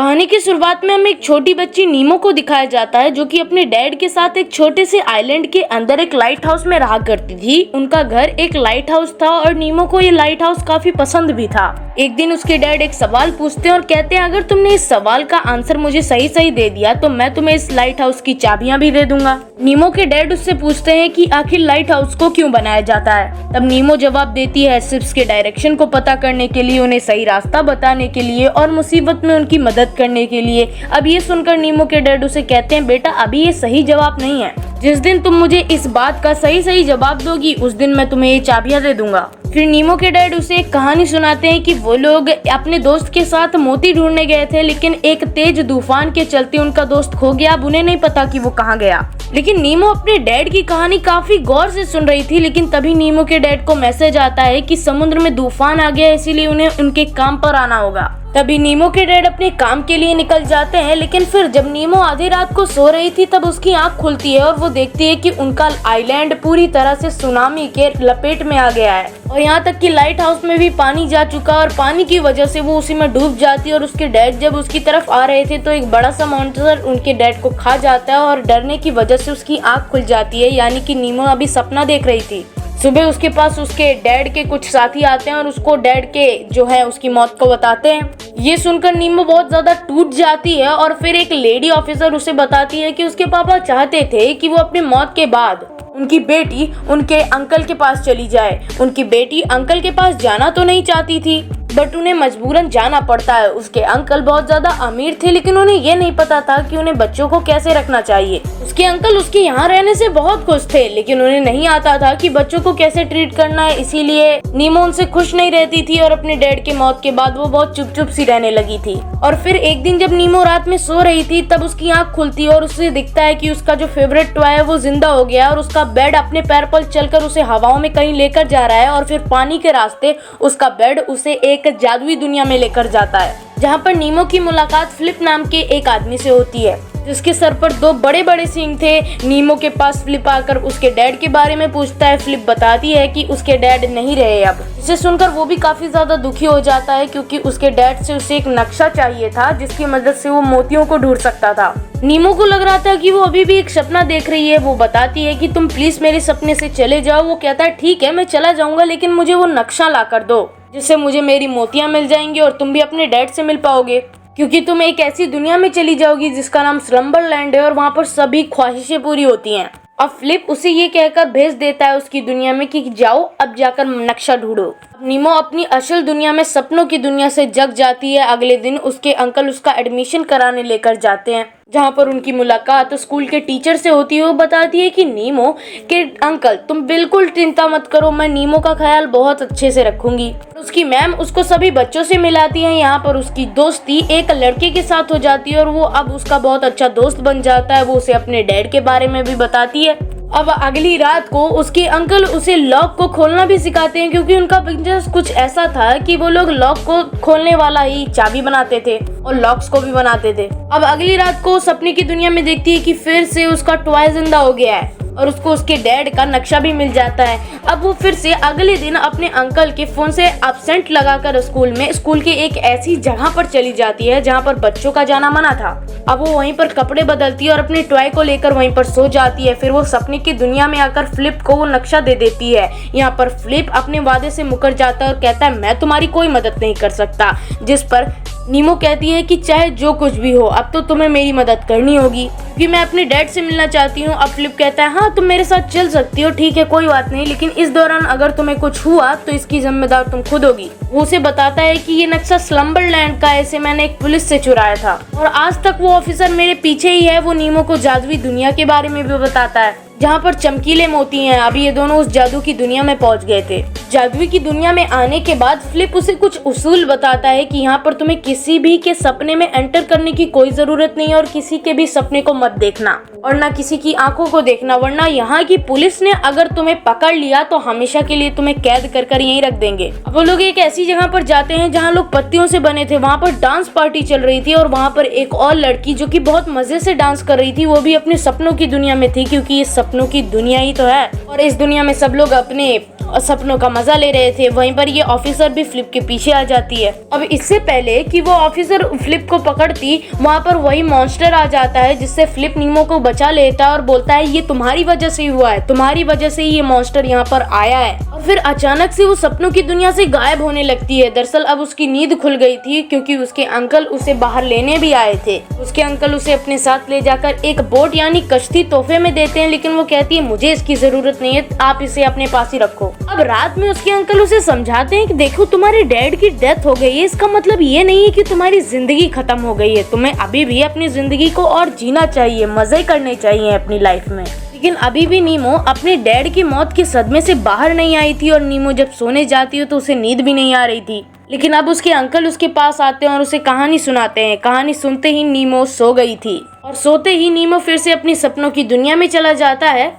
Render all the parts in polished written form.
कहानी की शुरुआत में हमें एक छोटी बच्ची नीमो को दिखाया जाता है जो कि अपने डैड के साथ एक छोटे से आइलैंड के अंदर एक लाइट हाउस में रहा करती थी। उनका घर एक लाइट हाउस था और नीमो को ये लाइट हाउस काफी पसंद भी था। एक दिन उसके डैड एक सवाल पूछते हैं और कहते हैं अगर तुमने इस सवाल का आंसर मुझे सही सही दे दिया तो मैं तुम्हें इस लाइट हाउस की चाबियां भी दे दूंगा। नीमो के डैड उससे पूछते हैं कि आखिर लाइट हाउस को क्यों बनाया जाता है। तब नीमो जवाब देती है शिप्स के डायरेक्शन को पता करने के लिए, उन्हें सही रास्ता बताने के लिए और मुसीबत में उनकी मदद करने के लिए। अब ये सुनकर नीमो के डैड उसे कहते हैं बेटा अभी ये सही जवाब नहीं है, जिस दिन तुम मुझे इस बात का सही सही जवाब दोगी उस दिन मैं तुम्हें ये चाबियां दे दूंगा। फिर नीमो के डैड उसे एक कहानी सुनाते हैं कि वो लोग अपने दोस्त के साथ मोती ढूंढने गए थे, लेकिन एक तेज तूफान के चलते उनका दोस्त खो गया। अब उन्हें नहीं पता कि वो कहाँ गया। लेकिन नीमो अपने डैड की कहानी काफी गौर से सुन रही थी, लेकिन तभी नीमो के डैड को मैसेज आता है कि समुद्र में तूफान आ गया, इसीलिए उन्हें उनके काम पर आना होगा। तभी नीमो के डैड अपने काम के लिए निकल जाते हैं, लेकिन फिर जब नीमो आधी रात को सो रही थी तब उसकी आंख खुलती है और वो देखती है कि उनका आइलैंड पूरी तरह से सुनामी के लपेट में आ गया है और यहाँ तक कि लाइट हाउस में भी पानी जा चुका और पानी की वजह से वो उसी में डूब जाती है। और उसके डैड जब उसकी तरफ आ रहे थे तो एक बड़ा सा मॉन्स्टर उनके डैड को खा जाता है और डरने की वजह से उसकी आंख खुल जाती है, यानी कि नीमो अभी सपना देख रही थी। सुबह उसके पास उसके डैड के कुछ साथी आते हैं और उसको डैड के जो है उसकी मौत को बताते हैं। ये सुनकर नीमो बहुत ज्यादा टूट जाती है और फिर एक लेडी ऑफिसर उसे बताती है कि उसके पापा चाहते थे कि वो अपनी मौत के बाद उनकी बेटी उनके अंकल के पास चली जाए। उनकी बेटी अंकल के पास जाना तो नहीं चाहती थी बट उन्हें मजबूरन जाना पड़ता है। उसके अंकल बहुत ज्यादा अमीर थे, लेकिन उन्हें ये नहीं पता था कि उन्हें बच्चों को कैसे रखना चाहिए। उसके अंकल उसके यहाँ रहने से बहुत खुश थे, लेकिन उन्हें नहीं आता था कि बच्चों को कैसे ट्रीट करना है, इसीलिए नीमो उनसे खुश नहीं रहती थी और अपने डैड के मौत के बाद वो बहुत चुप चुप सी रहने लगी थी। और फिर एक दिन जब नीमो रात में सो रही थी तब उसकी आँख खुलती है और उसे दिखता है कि उसका जो फेवरेट टॉय है वो जिंदा हो गया और उसका बेड अपने पैर पर चलकर उसे हवाओं में कहीं लेकर जा रहा है। और फिर पानी के रास्ते उसका बेड उसे एक जादुई दुनिया में लेकर जाता है, जहाँ पर नीमो की मुलाकात फ्लिप नाम के एक आदमी से होती है जिसके सर पर दो बड़े बड़े सींग थे। नीमो के पास फ्लिप आकर उसके डैड के बारे में पूछता है। फ्लिप बताती है कि उसके डैड नहीं रहे अब। इसे सुनकर वो भी काफी ज्यादा दुखी हो जाता है क्योंकि उसके डैड से उसे एक नक्शा चाहिए था जिसकी मदद से वो मोतियों को ढूंढ सकता था। नीमो को लग रहा था कि वो अभी भी एक सपना देख रही है। वो बताती है कि तुम प्लीज मेरे सपने से चले जाओ। वो कहता है ठीक है मैं चला जाऊंगा, लेकिन मुझे वो नक्शा ला कर दो जिससे मुझे मेरी मोतियां मिल जाएंगी और तुम भी अपने डैड से मिल पाओगे, क्योंकि तुम एक ऐसी दुनिया में चली जाओगी जिसका नाम स्लम्बरलैंड है और वहाँ पर सभी ख्वाहिशें पूरी होती हैं। अब फ्लिप उसे ये कहकर भेज देता है उसकी दुनिया में कि जाओ अब जाकर नक्शा ढूंढो। नीमो अपनी असल दुनिया में सपनों की दुनिया से जग जाती है। अगले दिन उसके अंकल उसका एडमिशन कराने लेकर जाते हैं, जहाँ पर उनकी मुलाकात स्कूल के टीचर से होती है। वो बताती है कि नीमो के अंकल तुम बिल्कुल चिंता मत करो, मैं नीमो का ख्याल बहुत अच्छे से रखूंगी। उसकी मैम उसको सभी बच्चों से मिलाती है। यहाँ पर उसकी दोस्ती एक लड़के के साथ हो जाती है और वो अब उसका बहुत अच्छा दोस्त बन जाता है। वो उसे अपने डैड के बारे में भी बताती है। अब अगली रात को उसके अंकल उसे लॉक को खोलना भी सिखाते हैं, क्योंकि उनका बिजनेस कुछ ऐसा था कि वो लोग लॉक को खोलने वाला ही चाबी बनाते थे और लॉक्स को भी बनाते थे। अब अगली रात को सपने की दुनिया में देखती है कि फिर से उसका टॉय जिंदा हो गया है और उसको उसके डैड का नक्शा भी मिल जाता है। अब वो फिर से अगले दिन अपने अंकल के फोन से एब्सेंट लगाकर स्कूल के एक ऐसी जगह पर चली जाती है जहाँ पर बच्चों का जाना मना था। अब वो वहीं पर कपड़े बदलती है और अपने टॉय को लेकर वहीं पर सो जाती है। फिर वो सपने की दुनिया में आकर फ्लिप को वो नक्शा दे देती है। यहाँ पर फ्लिप अपने वादे से मुकर जाता है और कहता है मैं तुम्हारी कोई मदद नहीं कर सकता, जिस पर नीमो कहती है कि चाहे जो कुछ भी हो अब तो तुम्हें मेरी मदद करनी होगी क्योंकि मैं अपने डैड से मिलना चाहती हूँ। अब फ्लिप कहता है हाँ तुम मेरे साथ चल सकती हो, ठीक है कोई बात नहीं, लेकिन इस दौरान अगर तुम्हें कुछ हुआ तो इसकी जिम्मेदार तुम खुद होगी। वो उसे बताता है कि ये नक्शा स्लम्बरलैंड का है, इसे मैंने एक पुलिस से चुराया था और आज तक वो ऑफिसर मेरे पीछे ही है। वो नीमो को जादुई दुनिया के बारे में भी बताता है जहाँ पर चमकीले मोती हैं। अभी ये दोनों उस जादू की दुनिया में पहुंच गए थे। जादुई की दुनिया में आने के बाद फ्लिप उसे कुछ उसूल बताता है कि यहाँ पर तुम्हें किसी भी के सपने में एंटर करने की कोई जरूरत नहीं है और किसी के भी सपने को मत देखना। और ना किसी की आंखों को देखना, वरना यहाँ की पुलिस ने अगर तुम्हें पकड़ लिया तो हमेशा के लिए तुम्हें कैद कर कर यहीं रख देंगे। अब वो लोग एक ऐसी जगह पर जाते हैं जहाँ लोग पत्तियों से बने थे। वहाँ पर डांस पार्टी चल रही थी और वहाँ पर एक और लड़की जो कि बहुत मजे से डांस कर रही थी, वो भी अपने सपनों की दुनिया में थी, क्योंकि ये सपनों की दुनिया ही तो है और इस दुनिया में सब लोग अपने सपनों का मजा ले रहे थे। वहीं पर ये ऑफिसर भी फ्लिप के पीछे आ जाती है। अब इससे पहले कि वो ऑफिसर फ्लिप को पकड़ती, वहाँ पर वही मॉन्स्टर आ जाता है, जिससे फ्लिप नीमो को बचा लेता है और बोलता है ये तुम्हारी वजह से हुआ है, तुम्हारी वजह से ये मॉन्स्टर यहाँ पर आया है। और फिर अचानक से वो सपनों की दुनिया से गायब होने लगती है। दरअसल अब उसकी नींद खुल गई थी, क्योंकि उसके अंकल उसे बाहर लेने भी आए थे। उसके अंकल उसे अपने साथ ले जाकर एक बोट यानी कश्ती तोहफे में देते हैं, लेकिन वो कहती है मुझे इसकी जरूरत नहीं है, आप इसे अपने पास ही रखो। अब रात में उसके अंकल उसे समझाते हैं कि देखो तुम्हारे डैड की डेथ हो गई है, इसका मतलब ये नहीं है कि तुम्हारी जिंदगी खत्म हो गई है, तुम्हें अभी भी अपनी जिंदगी को और जीना चाहिए, मजे करने चाहिए अपनी लाइफ में। लेकिन अभी भी नीमो अपने डैड की मौत के सदमे से बाहर नहीं आई थी और नीमो जब सोने जाती है तो उसे नींद भी नहीं आ रही थी। लेकिन अब उसके अंकल उसके पास आते हैं और उसे कहानी सुनाते हैं। कहानी सुनते ही नीमो सो गई थी और सोते ही नीमो फिर से अपनी सपनों की दुनिया में चला जाता है,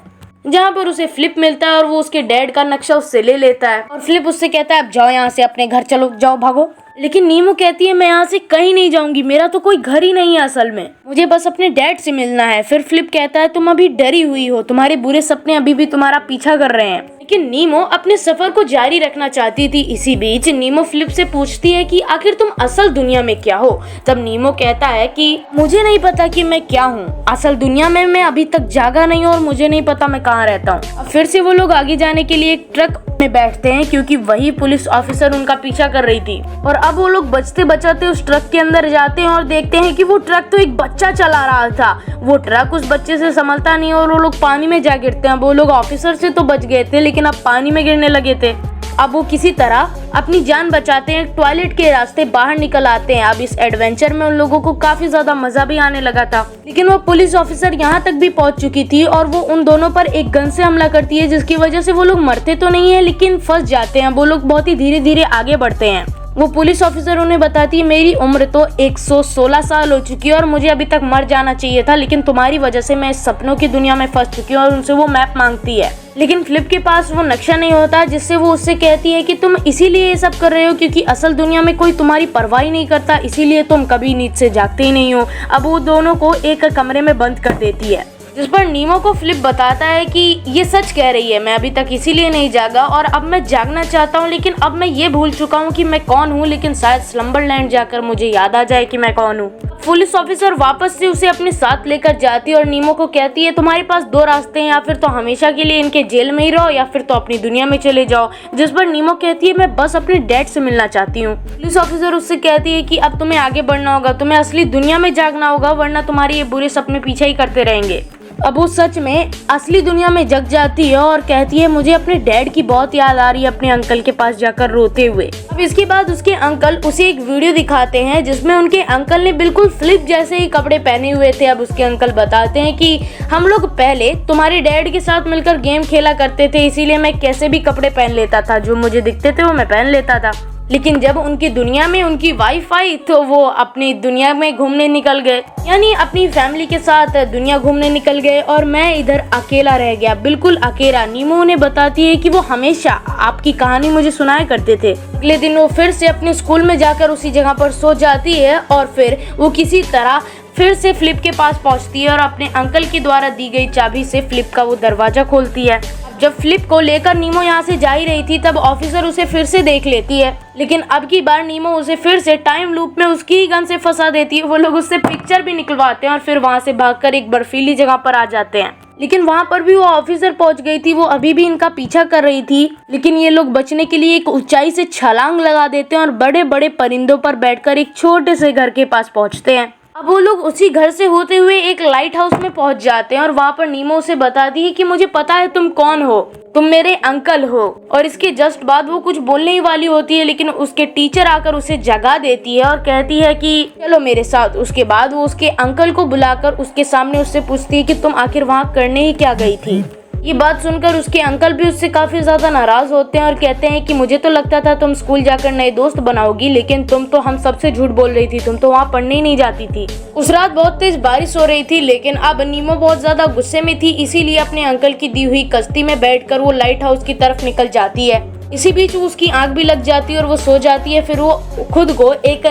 जहाँ पर उसे फ्लिप मिलता है और वो उसके डैड का नक्शा उससे ले लेता है। और फ्लिप उससे कहता है अब जाओ यहाँ से, अपने घर चलो, जाओ भागो। लेकिन नीमो कहती है मैं यहाँ से कहीं नहीं जाऊंगी, मेरा तो कोई घर ही नहीं है, असल में मुझे बस अपने डैड से मिलना है। फिर फ्लिप कहता है तुम अभी डरी हुई हो, तुम्हारे बुरे सपने अभी भी तुम्हारा पीछा कर रहे हैं। लेकिन नीमो अपने सफर को जारी रखना चाहती थी। इसी बीच नीमो फ्लिप से पूछती है कि आखिर तुम असल दुनिया में क्या हो। तब नीमो कहता है कि मुझे नहीं पता कि मैं क्या हूँ, असल दुनिया में मैं अभी तक जागा नहीं हूँ और मुझे नहीं पता मैं कहाँ रहता हूँ। अब फिर से वो लोग आगे जाने के लिए एक ट्रक में बैठते हैं, क्योंकि वही पुलिस ऑफिसर उनका पीछा कर रही थी। और अब वो लोग बचते बचाते उस ट्रक के अंदर जाते हैं और देखते हैं कि वो ट्रक तो एक बच्चा चला रहा था। वो ट्रक उस बच्चे से संभलता नहीं और वो लोग पानी में जा गिरते हैं। वो लोग ऑफिसर से तो बच गए थे, लेकिन अब पानी में गिरने लगे थे। अब वो किसी तरह अपनी जान बचाते हैं, टॉयलेट के रास्ते बाहर निकल आते हैं। अब इस एडवेंचर में उन लोगों को काफी ज्यादा मजा भी आने लगा था। लेकिन वो पुलिस ऑफिसर यहाँ तक भी पहुंच चुकी थी और वो उन दोनों पर एक गन से हमला करती है, जिसकी वजह से वो लोग मरते तो नहीं है लेकिन फंस जाते हैं। वो लोग बहुत ही धीरे धीरे आगे बढ़ते हैं। वो पुलिस ऑफिसर उन्हें बताती है मेरी उम्र तो 116 साल हो चुकी है और मुझे अभी तक मर जाना चाहिए था, लेकिन तुम्हारी वजह से मैं इस सपनों की दुनिया में फंस चुकी हूँ। और उनसे वो मैप मांगती है, लेकिन फ्लिप के पास वो नक्शा नहीं होता, जिससे वो उससे कहती है कि तुम इसीलिए ये सब कर रहे हो क्योंकि असल दुनिया में कोई तुम्हारी परवाह ही नहीं करता, इसीलिए तुम कभी नींद से जागते ही नहीं हो। अब वो दोनों को एक कमरे में बंद कर देती है, जिस पर नीमो को फ्लिप बताता है कि ये सच कह रही है, मैं अभी तक इसीलिए नहीं जागा और अब मैं जागना चाहता हूँ, लेकिन अब मैं ये भूल चुका हूँ कि मैं कौन हूँ, लेकिन शायद स्लम्बरलैंड जाकर मुझे याद आ जाए कि मैं कौन हूँ। पुलिस ऑफिसर वापस से उसे अपने साथ लेकर जाती है और नीमो को कहती है तुम्हारे पास दो रास्ते हैं, या फिर तो हमेशा के लिए इनके जेल में ही रहो या फिर तो अपनी दुनिया में चले जाओ। जिस पर नीमो कहती है मैं बस अपने डैड से मिलना चाहती हूँ। पुलिस ऑफिसर उससे कहती है कि अब तुम्हें आगे बढ़ना होगा, तुम्हें असली दुनिया में जागना होगा, वरना तुम्हारे ये बुरे सपने पीछे ही करते रहेंगे। अब वो सच में असली दुनिया में जग जाती है और कहती है मुझे अपने डैड की बहुत याद आ रही है, अपने अंकल के पास जाकर रोते हुए। अब इसके बाद उसके अंकल उसे एक वीडियो दिखाते हैं जिसमें उनके अंकल ने बिल्कुल फ्लिप जैसे ही कपड़े पहने हुए थे। अब उसके अंकल बताते हैं कि हम लोग पहले तुम्हारे डैड के साथ मिलकर गेम खेला करते थे, इसीलिए मैं कैसे भी कपड़े पहन लेता था, जो मुझे दिखते थे वो मैं पहन लेता था। लेकिन जब उनकी दुनिया में उनकी वाइफ आई तो वो अपनी दुनिया में घूमने निकल गए, यानी अपनी फैमिली के साथ दुनिया घूमने निकल गए और मैं इधर अकेला रह गया, बिल्कुल अकेला। नीमो उन्हें बताती है कि वो हमेशा आपकी कहानी मुझे सुनाया करते थे। अगले दिन वो फिर से अपने स्कूल में जाकर उसी जगह पर सो जाती है और फिर वो किसी तरह फिर से फ्लिप के पास पहुंचती है और अपने अंकल के द्वारा दी गई चाबी से फ्लिप का वो दरवाजा खोलती है। जब फ्लिप को लेकर नीमो यहाँ से जा ही रही थी तब ऑफिसर उसे फिर से देख लेती है, लेकिन अब की बार नीमो उसे फिर से टाइम लूप में उसकी ही गन से फंसा देती है। वो लोग उससे पिक्चर भी निकलवाते हैं और फिर वहाँ से भागकर एक बर्फीली जगह पर आ जाते हैं। लेकिन वहाँ पर भी वो ऑफिसर पहुँच गई थी, वो अभी भी इनका पीछा कर रही थी। लेकिन ये लोग बचने के लिए एक ऊंचाई से छलांग लगा देते हैं और बड़े बड़े परिंदों पर बैठकर एक छोटे से घर के पास पहुँचते हैं। अब वो लोग उसी घर से होते हुए एक लाइट हाउस में पहुंच जाते हैं और वहाँ पर नीमो उसे बताती है कि मुझे पता है तुम कौन हो, तुम मेरे अंकल हो। और इसके जस्ट बाद वो कुछ बोलने ही वाली होती है, लेकिन उसके टीचर आकर उसे जगा देती है और कहती है कि चलो मेरे साथ। उसके बाद वो उसके अंकल को बुलाकर उसके सामने उससे पूछती है कि तुम आखिर वहाँ करने ही क्या गई थी। ये बात सुनकर उसके अंकल भी उससे काफी ज्यादा नाराज होते हैं और कहते हैं कि मुझे तो लगता था तुम स्कूल जाकर नए दोस्त बनाओगी, लेकिन तुम तो हम सबसे झूठ बोल रही थी, तुम तो वहाँ पढ़ने ही नहीं जाती थी। उस रात बहुत तेज बारिश हो रही थी, लेकिन अब नीमो बहुत ज्यादा गुस्से में थी, इसीलिए अपने अंकल की दी हुई कश्ती में बैठकर वो लाइट हाउस की तरफ निकल जाती है। इसी बीच उसकी आंख भी लग जाती है और वो सो जाती है। फिर वो खुद को एक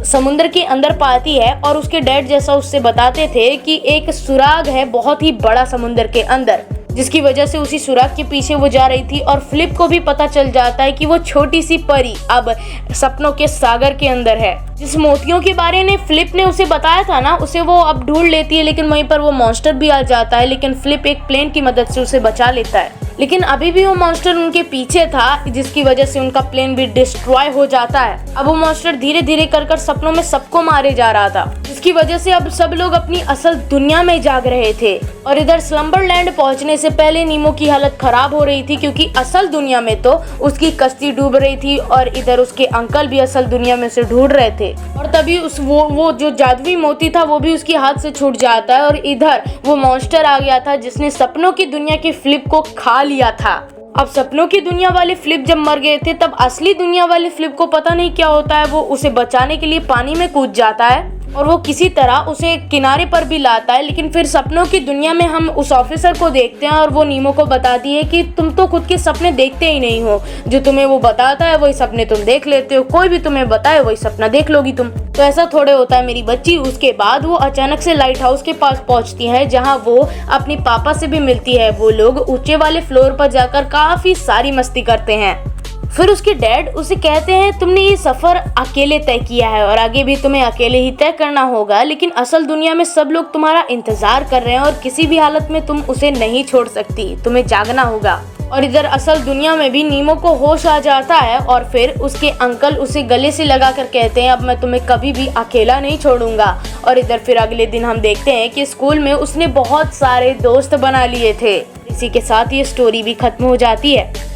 समुद्र के अंदर पाती है और उसके डैड जैसा उससे बताते थे कि एक सुराग है बहुत ही बड़ा समुद्र के अंदर, जिसकी वजह से उसी सुराग के पीछे वो जा रही थी। और फ्लिप को भी पता चल जाता है कि वो छोटी सी परी अब सपनों के सागर के अंदर है। जिस मोतियों के बारे में फ्लिप ने उसे बताया था ना, उसे वो अब ढूंढ लेती है, लेकिन वहीं पर वो मॉन्स्टर भी आ जाता है, लेकिन फ्लिप एक प्लेन की मदद से उसे बचा लेता है। लेकिन अभी भी वो मॉन्स्टर उनके पीछे था, जिसकी वजह से उनका प्लेन भी डिस्ट्रॉय हो जाता है। अब वो मॉन्स्टर धीरे धीरे कर सपनों में सबको मारे जा रहा था, जिसकी वजह से अब सब लोग अपनी असल दुनिया में जाग रहे थे। और इधर स्लम्बरलैंड पहुंचने से पहले नीमो की हालत खराब हो रही थी, क्योंकि असल दुनिया में तो उसकी कश्ती डूब रही थी और इधर उसके अंकल भी असल दुनिया में उसे ढूंढ रहे थे। और तभी वो जो जादुई मोती था वो भी उसके हाथ से छूट जाता है और इधर वो मॉन्स्टर आ गया था जिसने सपनों की दुनिया की फ्लिप को खा लिया था। अब सपनों की दुनिया वाले फ्लिप जब मर गए थे, तब असली दुनिया वाले फ्लिप को पता नहीं क्या होता है, वो उसे बचाने के लिए पानी में कूद जाता है और वो किसी तरह उसे किनारे पर भी लाता है। लेकिन फिर सपनों की दुनिया में हम उस ऑफिसर को देखते हैं और वो नीमो को बताती है कि तुम तो खुद के सपने देखते ही नहीं हो, जो तुम्हें वो बताता है वही सपने तुम देख लेते हो, कोई भी तुम्हें बताए वही सपना देख लोगी तुम। तो ऐसा थोड़े होता है मेरी बच्ची। उसके बाद वो अचानक से लाइट हाउस के पास पहुंचती है, जहाँ वो अपने पापा से भी मिलती है। वो लोग ऊंचे वाले फ्लोर पर जाकर काफी सारी मस्ती करते हैं। फिर उसके डैड उसे कहते हैं तुमने ये सफर अकेले तय किया है और आगे भी तुम्हें अकेले ही तय करना होगा, लेकिन असल दुनिया में सब लोग तुम्हारा इंतजार कर रहे हैं और किसी भी हालत में तुम उसे नहीं छोड़ सकती, तुम्हें जागना होगा। और इधर असल दुनिया में भी नीमो को होश आ जाता है और फिर उसके अंकल उसे गले से लगाकर कहते हैं अब मैं तुम्हें कभी भी अकेला नहीं छोड़ूंगा। और इधर फिर अगले दिन हम देखते हैं कि स्कूल में उसने बहुत सारे दोस्त बना लिए थे। इसी के साथ ये स्टोरी भी खत्म हो जाती है।